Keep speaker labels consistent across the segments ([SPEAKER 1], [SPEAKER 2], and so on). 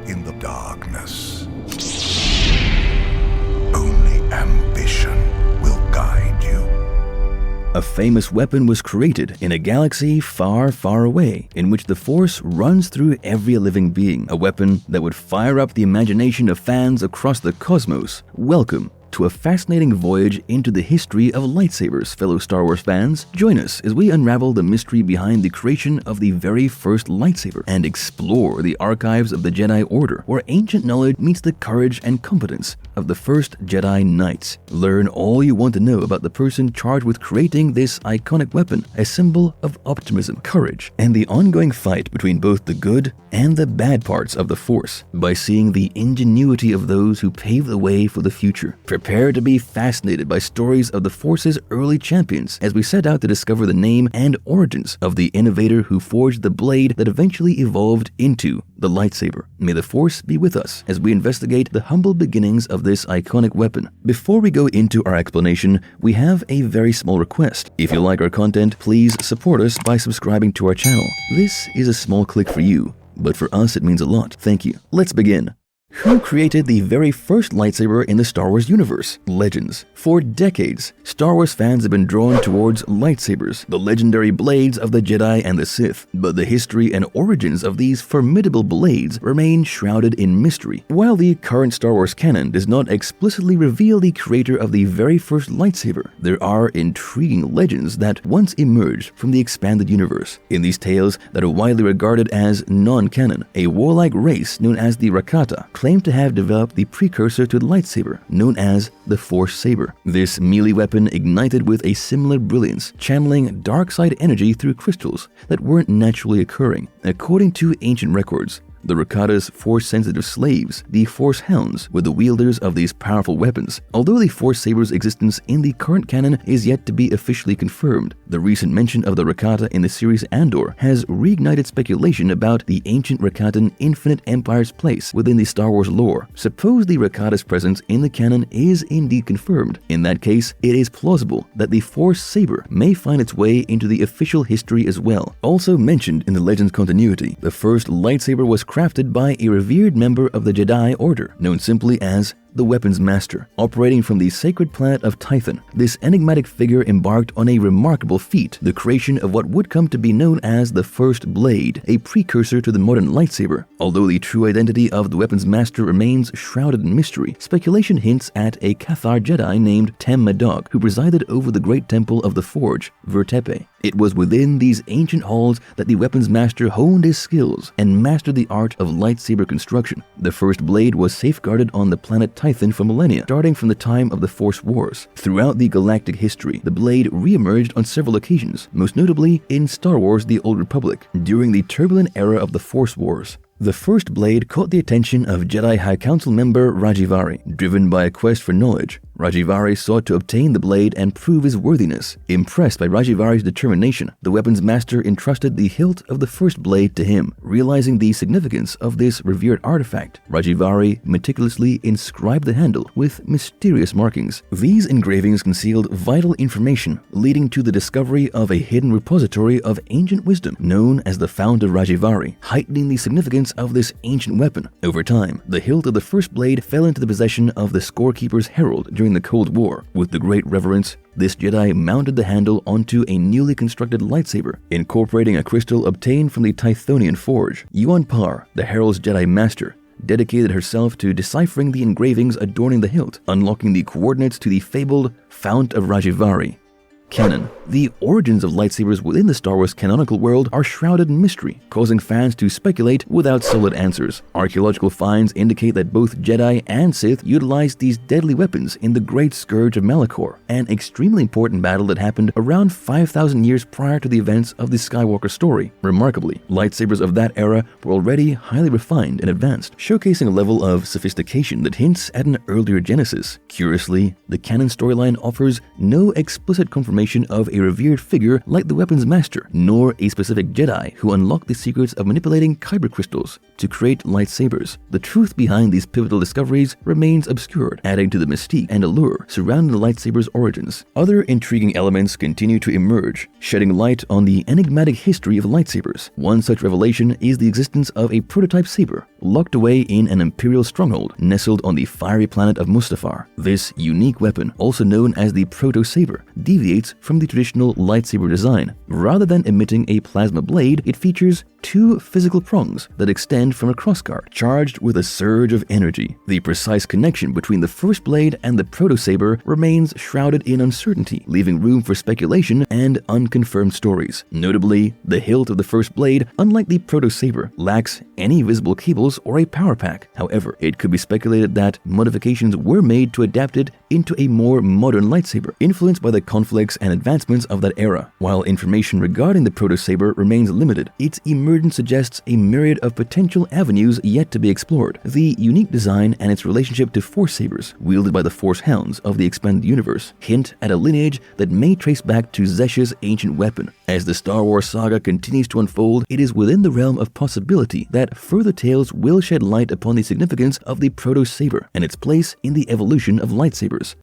[SPEAKER 1] in the darkness. Only ambition will guide you.
[SPEAKER 2] A famous weapon was created in a galaxy far, far away, in which the Force runs through every living being, a weapon that would fire up the imagination of fans across the cosmos. Welcome to a fascinating voyage into the history of lightsabers, fellow Star Wars fans. Join us as we unravel the mystery behind the creation of the very first lightsaber and explore the archives of the Jedi Order, where ancient knowledge meets the courage and competence of the first Jedi Knights. Learn all you want to know about the person charged with creating this iconic weapon, a symbol of optimism, courage, and the ongoing fight between both the good and the bad parts of the Force, by seeing the ingenuity of those who paved the way for the future. Prepare to be fascinated by stories of the Force's early champions as we set out to discover the name and origins of the innovator who forged the blade that eventually evolved into the lightsaber. May the Force be with us as we investigate the humble beginnings of this iconic weapon. Before we go into our explanation, we have a very small request. If you like our content, please support us by subscribing to our channel. This is a small click for you, but for us it means a lot. Thank you. Let's begin. Who created the very first lightsaber in the Star Wars universe? Legends. For decades, Star Wars fans have been drawn towards lightsabers, the legendary blades of the Jedi and the Sith. But the history and origins of these formidable blades remain shrouded in mystery. While the current Star Wars canon does not explicitly reveal the creator of the very first lightsaber, there are intriguing legends that once emerged from the expanded universe. In these tales that are widely regarded as non-canon, a warlike race known as the Rakata claimed to have developed the precursor to the lightsaber, known as the Force Saber. This melee weapon ignited with a similar brilliance, channeling dark side energy through crystals that weren't naturally occurring. According to ancient records, the Rakata's Force-sensitive slaves, the Force Hounds, were the wielders of these powerful weapons. Although the Force Saber's existence in the current canon is yet to be officially confirmed, the recent mention of the Rakata in the series Andor has reignited speculation about the ancient Rakatan Infinite Empire's place within the Star Wars lore. Suppose the Rakata's presence in the canon is indeed confirmed. In that case, it is plausible that the Force Saber may find its way into the official history as well. Also mentioned in the Legends continuity, the first lightsaber was crafted by a revered member of the Jedi Order, known simply as the Weapons Master, operating from the sacred planet of Tython. This enigmatic figure embarked on a remarkable feat, the creation of what would come to be known as the First Blade, a precursor to the modern lightsaber. Although the true identity of the Weapons Master remains shrouded in mystery, speculation hints at a Cathar Jedi named Tem Madog, who presided over the great temple of the Forge, Vertepe. It was within these ancient halls that the Weapons Master honed his skills and mastered the art of lightsaber construction. The first blade was safeguarded on the planet Tython for millennia, starting from the time of the Force Wars. Throughout the galactic history, the blade re-emerged on several occasions, most notably in Star Wars: The Old Republic, during the turbulent era of the Force Wars. The first blade caught the attention of Jedi High Council member Rajivari. Driven by a quest for knowledge, Rajivari sought to obtain the blade and prove his worthiness. Impressed by Rajivari's determination, the Weapons Master entrusted the hilt of the first blade to him. Realizing the significance of this revered artifact, Rajivari meticulously inscribed the handle with mysterious markings. These engravings concealed vital information, leading to the discovery of a hidden repository of ancient wisdom known as the Fount of Rajivari, heightening the significance of this ancient weapon. Over time, the hilt of the first blade fell into the possession of the Scorekeeper's Herald during the Cold War. With the great reverence, this Jedi mounted the handle onto a newly constructed lightsaber, incorporating a crystal obtained from the Tythonian Forge. Yuan Par, the Herald's Jedi Master, dedicated herself to deciphering the engravings adorning the hilt, unlocking the coordinates to the fabled Fount of Rajivari. Canon. The origins of lightsabers within the Star Wars canonical world are shrouded in mystery, causing fans to speculate without solid answers. Archaeological finds indicate that both Jedi and Sith utilized these deadly weapons in the Great Scourge of Malachor, an extremely important battle that happened around 5,000 years prior to the events of the Skywalker story. Remarkably, lightsabers of that era were already highly refined and advanced, showcasing a level of sophistication that hints at an earlier genesis. Curiously, the canon storyline offers no explicit confirmation transformation of a revered figure like the weapon's master, nor a specific Jedi who unlocked the secrets of manipulating kyber crystals to create lightsabers. The truth behind these pivotal discoveries remains obscured, adding to the mystique and allure surrounding the lightsaber's origins. Other intriguing elements continue to emerge, shedding light on the enigmatic history of lightsabers. One such revelation is the existence of a prototype saber, locked away in an Imperial stronghold nestled on the fiery planet of Mustafar. This unique weapon, also known as the ProtoSaber, deviates from the traditional lightsaber design. Rather than emitting a plasma blade, it features two physical prongs that extend from a crossguard, charged with a surge of energy. The precise connection between the first blade and the ProtoSaber remains shrouded in uncertainty, leaving room for speculation and unconfirmed stories. Notably, the hilt of the first blade, unlike the ProtoSaber, lacks any visible cables or a power pack. However, it could be speculated that modifications were made to adapt it into a more modern lightsaber, influenced by the conflicts and advancements of that era. While information regarding the ProtoSaber remains limited, its emergence suggests a myriad of potential avenues yet to be explored. The unique design and its relationship to Force sabers, wielded by the Force Hounds of the expanded universe, hint at a lineage that may trace back to Zesh's ancient weapon. As the Star Wars saga continues to unfold, it is within the realm of possibility that further tales will shed light upon the significance of the ProtoSaber and its place in the evolution of lightsabers.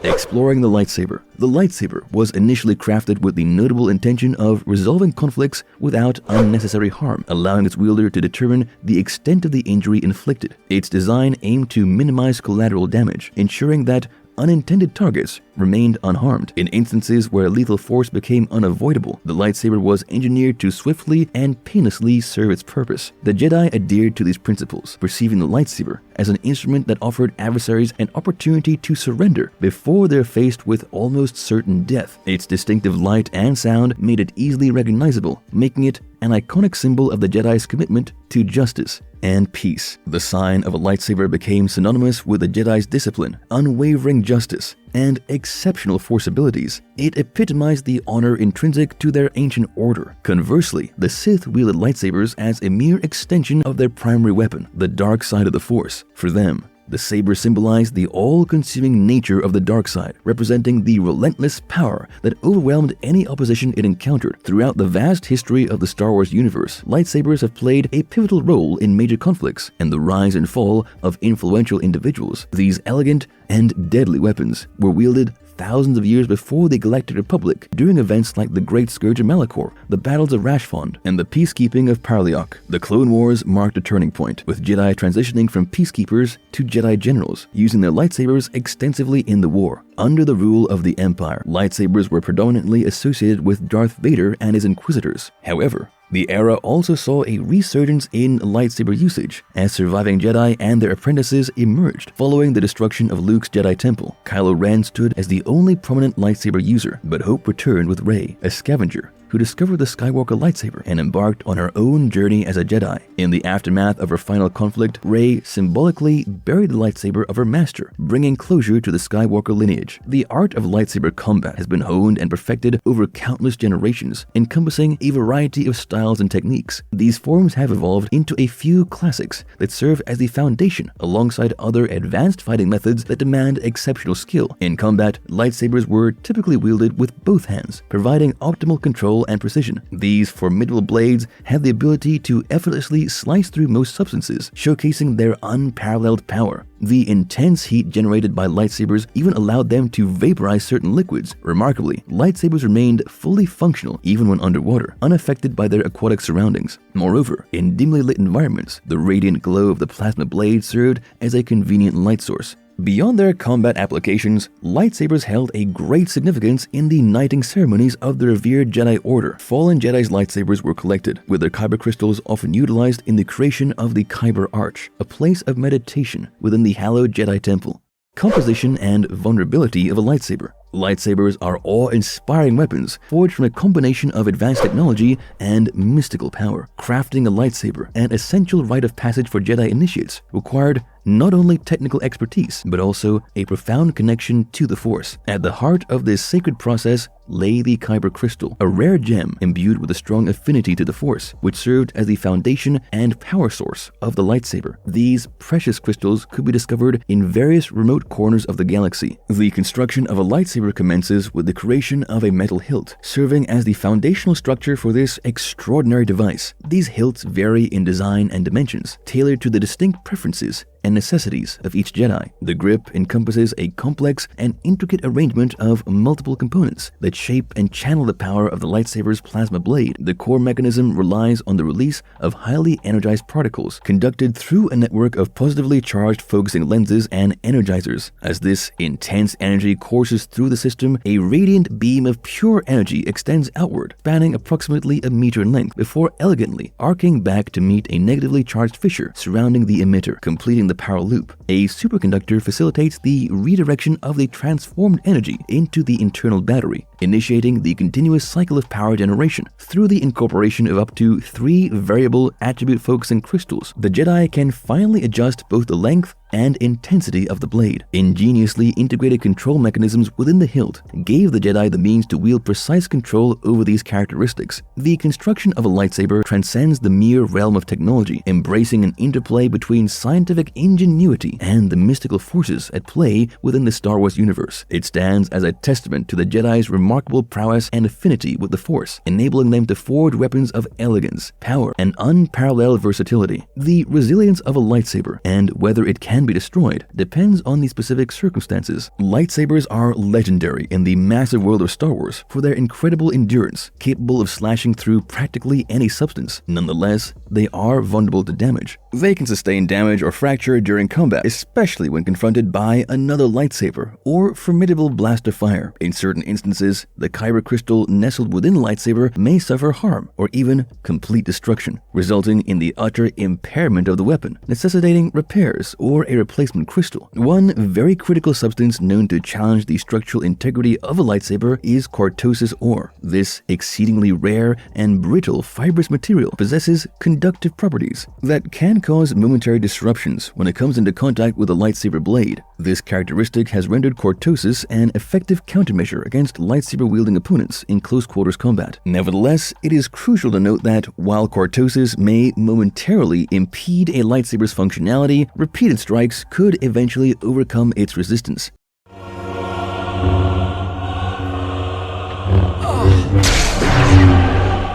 [SPEAKER 2] Exploring the lightsaber. The lightsaber was initially crafted with the notable intention of resolving conflicts without unnecessary harm, allowing its wielder to determine the extent of the injury inflicted. Its design aimed to minimize collateral damage, ensuring that unintended targets remained unharmed. In instances where lethal force became unavoidable, the lightsaber was engineered to swiftly and painlessly serve its purpose. The Jedi adhered to these principles, perceiving the lightsaber as an instrument that offered adversaries an opportunity to surrender before they're faced with almost certain death. Its distinctive light and sound made it easily recognizable, making it an iconic symbol of the Jedi's commitment to justice and peace. The sign of a lightsaber became synonymous with the Jedi's discipline, unwavering justice, and exceptional force abilities. It epitomized the honor intrinsic to their ancient order. Conversely, the Sith wielded lightsabers as a mere extension of their primary weapon, the dark side of the Force. For them, the saber symbolized the all-consuming nature of the dark side, representing the relentless power that overwhelmed any opposition it encountered. Throughout the vast history of the Star Wars universe, lightsabers have played a pivotal role in major conflicts and the rise and fall of influential individuals. These elegant and deadly weapons were wielded thousands of years before the Galactic Republic, during events like the Great Scourge of Malachor, the Battles of Rashfond, and the Peacekeeping of Parliok. The Clone Wars marked a turning point, with Jedi transitioning from peacekeepers to Jedi generals, using their lightsabers extensively in the war. Under the rule of the Empire, lightsabers were predominantly associated with Darth Vader and his Inquisitors. However, the era also saw a resurgence in lightsaber usage as surviving Jedi and their apprentices emerged. Following the destruction of Luke's Jedi Temple, Kylo Ren stood as the only prominent lightsaber user, but hope returned with Rey, a scavenger who discovered the Skywalker lightsaber and embarked on her own journey as a Jedi. In the aftermath of her final conflict, Rey symbolically buried the lightsaber of her master, bringing closure to the Skywalker lineage. The art of lightsaber combat has been honed and perfected over countless generations, encompassing a variety of styles and techniques. These forms have evolved into a few classics that serve as the foundation, alongside other advanced fighting methods that demand exceptional skill. In combat, lightsabers were typically wielded with both hands, providing optimal control and precision. These formidable blades have the ability to effortlessly slice through most substances, showcasing their unparalleled power. The intense heat generated by lightsabers even allowed them to vaporize certain liquids. Remarkably, lightsabers remained fully functional even when underwater, unaffected by their aquatic surroundings. Moreover, in dimly lit environments, the radiant glow of the plasma blade served as a convenient light source. Beyond their combat applications, lightsabers held a great significance in the knighting ceremonies of the revered Jedi Order. Fallen Jedi's lightsabers were collected, with their kyber crystals often utilized in the creation of the Kyber Arch, a place of meditation within the hallowed Jedi Temple. Composition and vulnerability of a lightsaber. Lightsabers are awe-inspiring weapons forged from a combination of advanced technology and mystical power. Crafting a lightsaber, an essential rite of passage for Jedi initiates, required not only technical expertise, but also a profound connection to the Force. At the heart of this sacred process lay the Kyber crystal, a rare gem imbued with a strong affinity to the Force, which served as the foundation and power source of the lightsaber. These precious crystals could be discovered in various remote corners of the galaxy. The construction of a lightsaber commences with the creation of a metal hilt, serving as the foundational structure for this extraordinary device. These hilts vary in design and dimensions, tailored to the distinct preferences and necessities of each Jedi. The grip encompasses a complex and intricate arrangement of multiple components that shape and channel the power of the lightsaber's plasma blade. The core mechanism relies on the release of highly energized particles conducted through a network of positively charged focusing lenses and energizers. As this intense energy courses through the system, a radiant beam of pure energy extends outward, spanning approximately a meter in length before elegantly arcing back to meet a negatively charged fissure surrounding the emitter, completing the power loop. A superconductor facilitates the redirection of the transformed energy into the internal battery, initiating the continuous cycle of power generation. Through the incorporation of up to 3 variable attribute focusing crystals, the Jedi can finally adjust both the length and intensity of the blade. Ingeniously integrated control mechanisms within the hilt gave the Jedi the means to wield precise control over these characteristics. The construction of a lightsaber transcends the mere realm of technology, embracing an interplay between scientific ingenuity and the mystical forces at play within the Star Wars universe. It stands as a testament to the Jedi's remarkable prowess and affinity with the Force, enabling them to forge weapons of elegance, power, and unparalleled versatility. The resilience of a lightsaber, and whether it can be destroyed, depends on the specific circumstances. Lightsabers are legendary in the massive world of Star Wars for their incredible endurance, capable of slashing through practically any substance. Nonetheless, they are vulnerable to damage. They can sustain damage or fracture during combat, especially when confronted by another lightsaber or formidable blast of fire. In certain instances, the Kyber crystal nestled within the lightsaber may suffer harm or even complete destruction, resulting in the utter impairment of the weapon, necessitating repairs or a replacement crystal. One very critical substance known to challenge the structural integrity of a lightsaber is cortosis ore. This exceedingly rare and brittle fibrous material possesses conductive properties that can cause momentary disruptions when it comes into contact with a lightsaber blade. This characteristic has rendered cortosis an effective countermeasure against lightsaber-wielding opponents in close quarters combat. Nevertheless, it is crucial to note that while cortosis may momentarily impede a lightsaber's functionality, repeated strikes could eventually overcome its resistance.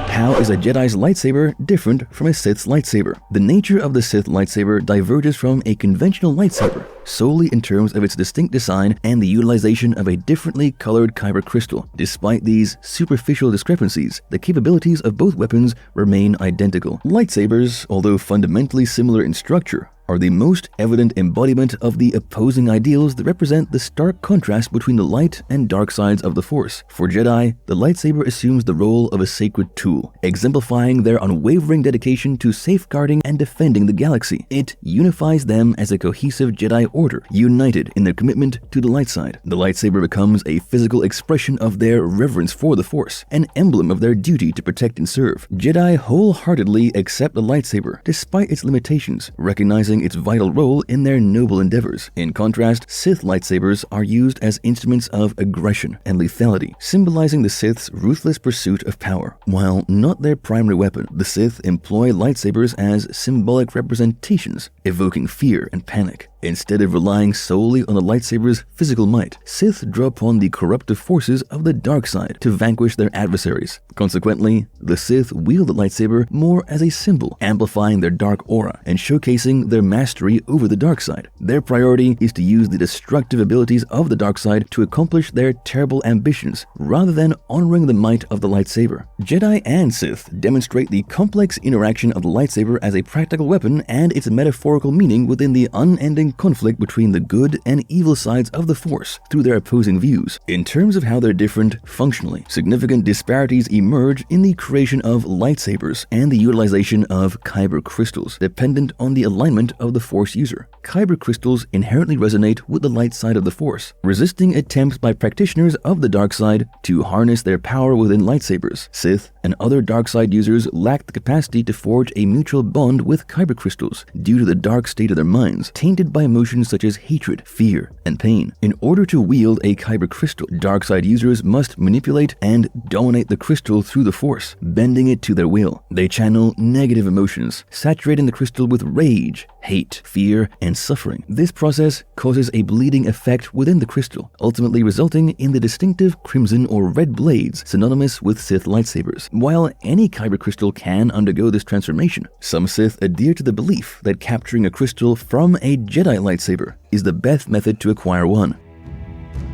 [SPEAKER 2] How is a Jedi's lightsaber different from a Sith's lightsaber? The nature of the Sith lightsaber diverges from a conventional lightsaber solely in terms of its distinct design and the utilization of a differently colored Kyber crystal. Despite these superficial discrepancies, the capabilities of both weapons remain identical. Lightsabers, although fundamentally similar in structure, are the most evident embodiment of the opposing ideals that represent the stark contrast between the light and dark sides of the Force. For Jedi, the lightsaber assumes the role of a sacred tool, exemplifying their unwavering dedication to safeguarding and defending the galaxy. It unifies them as a cohesive Jedi order, united in their commitment to the light side. The lightsaber becomes a physical expression of their reverence for the Force, an emblem of their duty to protect and serve. Jedi wholeheartedly accept the lightsaber, despite its limitations, recognizing its vital role in their noble endeavors. In contrast, Sith lightsabers are used as instruments of aggression and lethality, symbolizing the Sith's ruthless pursuit of power. While not their primary weapon, the Sith employ lightsabers as symbolic representations, evoking fear and panic. Instead of relying solely on the lightsaber's physical might, Sith draw upon the corruptive forces of the dark side to vanquish their adversaries. Consequently, the Sith wield the lightsaber more as a symbol, amplifying their dark aura and showcasing their mastery over the dark side. Their priority is to use the destructive abilities of the dark side to accomplish their terrible ambitions, rather than honoring the might of the lightsaber. Jedi and Sith demonstrate the complex interaction of the lightsaber as a practical weapon and its metaphorical meaning within the unending conflict between the good and evil sides of the Force through their opposing views. In terms of how they're different functionally, significant disparities emerge in the creation of lightsabers and the utilization of Kyber crystals, dependent on the alignment of the Force user. kyber crystals inherently resonate with the light side of the Force, resisting attempts by practitioners of the dark side to harness their power within lightsabers. Sith and other dark side users lack the capacity to forge a mutual bond with kyber crystals due to the dark state of their minds, tainted by emotions such as hatred, fear, and pain. In order to wield a kyber crystal, dark side users must manipulate and dominate the crystal through the Force, bending it to their will. They channel negative emotions, saturating the crystal with rage, hate, fear, and suffering. This process causes a bleeding effect within the crystal, ultimately resulting in the distinctive crimson or red blades synonymous with Sith lightsabers. While any kyber crystal can undergo this transformation, some Sith adhere to the belief that capturing a crystal from a Jedi lightsaber is the best method to acquire one.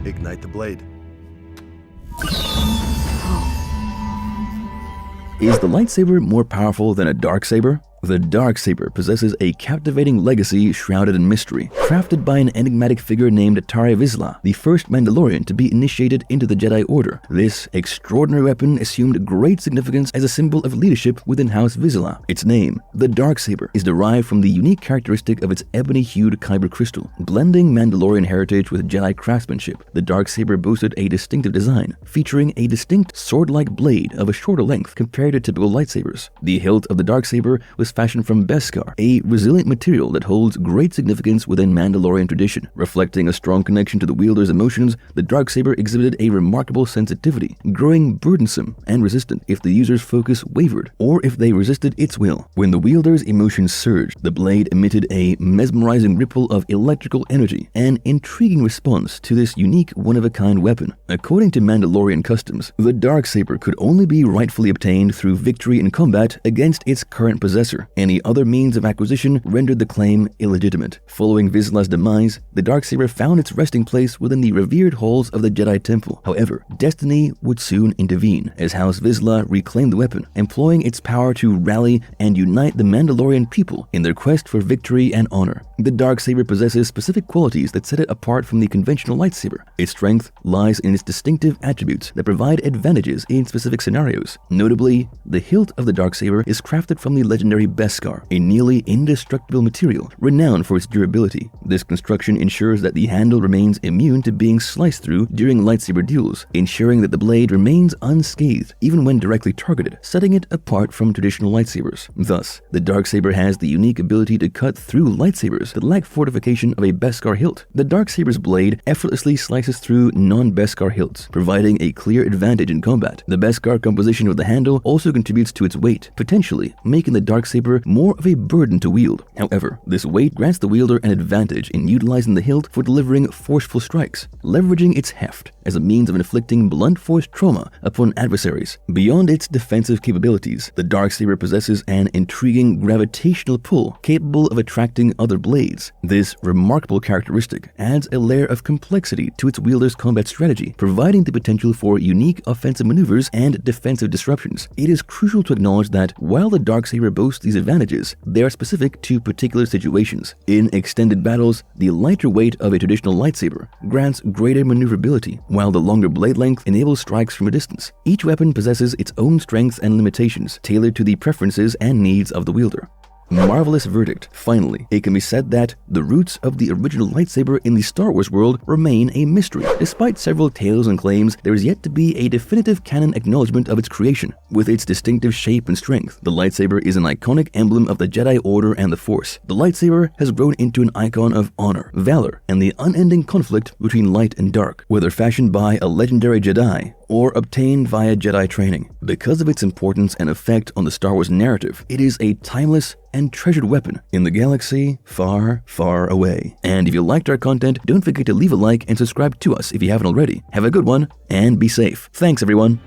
[SPEAKER 1] Ignite the blade.
[SPEAKER 2] Is the lightsaber more powerful than a Darksaber? The Darksaber possesses a captivating legacy shrouded in mystery. Crafted by an enigmatic figure named Tari Vizsla, the first Mandalorian to be initiated into the Jedi Order, this extraordinary weapon assumed great significance as a symbol of leadership within House Vizsla. Its name, the Darksaber, is derived from the unique characteristic of its ebony-hued kyber crystal. Blending Mandalorian heritage with Jedi craftsmanship, the Darksaber boasted a distinctive design, featuring a distinct sword-like blade of a shorter length compared to typical lightsabers. The hilt of the Darksaber was fashioned from Beskar, a resilient material that holds great significance within Mandalorian tradition. Reflecting a strong connection to the wielder's emotions, the Darksaber exhibited a remarkable sensitivity, growing burdensome and resistant if the user's focus wavered or if they resisted its will. When the wielder's emotions surged, the blade emitted a mesmerizing ripple of electrical energy, an intriguing response to this unique one-of-a-kind weapon. According to Mandalorian customs, the Darksaber could only be rightfully obtained through victory in combat against its current possessor. Any other means of acquisition rendered the claim illegitimate. Following Vizsla's demise, the Darksaber found its resting place within the revered halls of the Jedi Temple. However, destiny would soon intervene as House Vizsla reclaimed the weapon, employing its power to rally and unite the Mandalorian people in their quest for victory and honor. The Darksaber possesses specific qualities that set it apart from the conventional lightsaber. Its strength lies in its distinctive attributes that provide advantages in specific scenarios. Notably, the hilt of the Darksaber is crafted from the legendary Beskar, a nearly indestructible material renowned for its durability. This construction ensures that the handle remains immune to being sliced through during lightsaber duels, ensuring that the blade remains unscathed even when directly targeted, setting it apart from traditional lightsabers. Thus, the Darksaber has the unique ability to cut through lightsabers that lack fortification of a Beskar hilt. The Darksaber's blade effortlessly slices through non-Beskar hilts, providing a clear advantage in combat. The Beskar composition of the handle also contributes to its weight, potentially making the Darksaber more of a burden to wield. However, this weight grants the wielder an advantage in utilizing the hilt for delivering forceful strikes, leveraging its heft as a means of inflicting blunt force trauma upon adversaries. Beyond its defensive capabilities, the Darksaber possesses an intriguing gravitational pull capable of attracting other blades. This remarkable characteristic adds a layer of complexity to its wielder's combat strategy, providing the potential for unique offensive maneuvers and defensive disruptions. It is crucial to acknowledge that while the Darksaber boasts these advantages, they are specific to particular situations. In extended battles, the lighter weight of a traditional lightsaber grants greater maneuverability, while the longer blade length enables strikes from a distance. Each weapon possesses its own strengths and limitations, tailored to the preferences and needs of the wielder. Marvelous verdict. Finally, it can be said that the roots of the original lightsaber in the Star Wars world remain a mystery. Despite several tales and claims, there is yet to be a definitive canon acknowledgement of its creation. With its distinctive shape and strength, the lightsaber is an iconic emblem of the Jedi Order and the Force. The lightsaber has grown into an icon of honor, valor, and the unending conflict between light and dark, whether fashioned by a legendary Jedi or obtained via Jedi training. Because of its importance and effect on the Star Wars narrative, it is a timeless and treasured weapon in the galaxy far, far away. And if you liked our content, don't forget to leave a like and subscribe to us if you haven't already. Have a good one, and be safe. Thanks, everyone.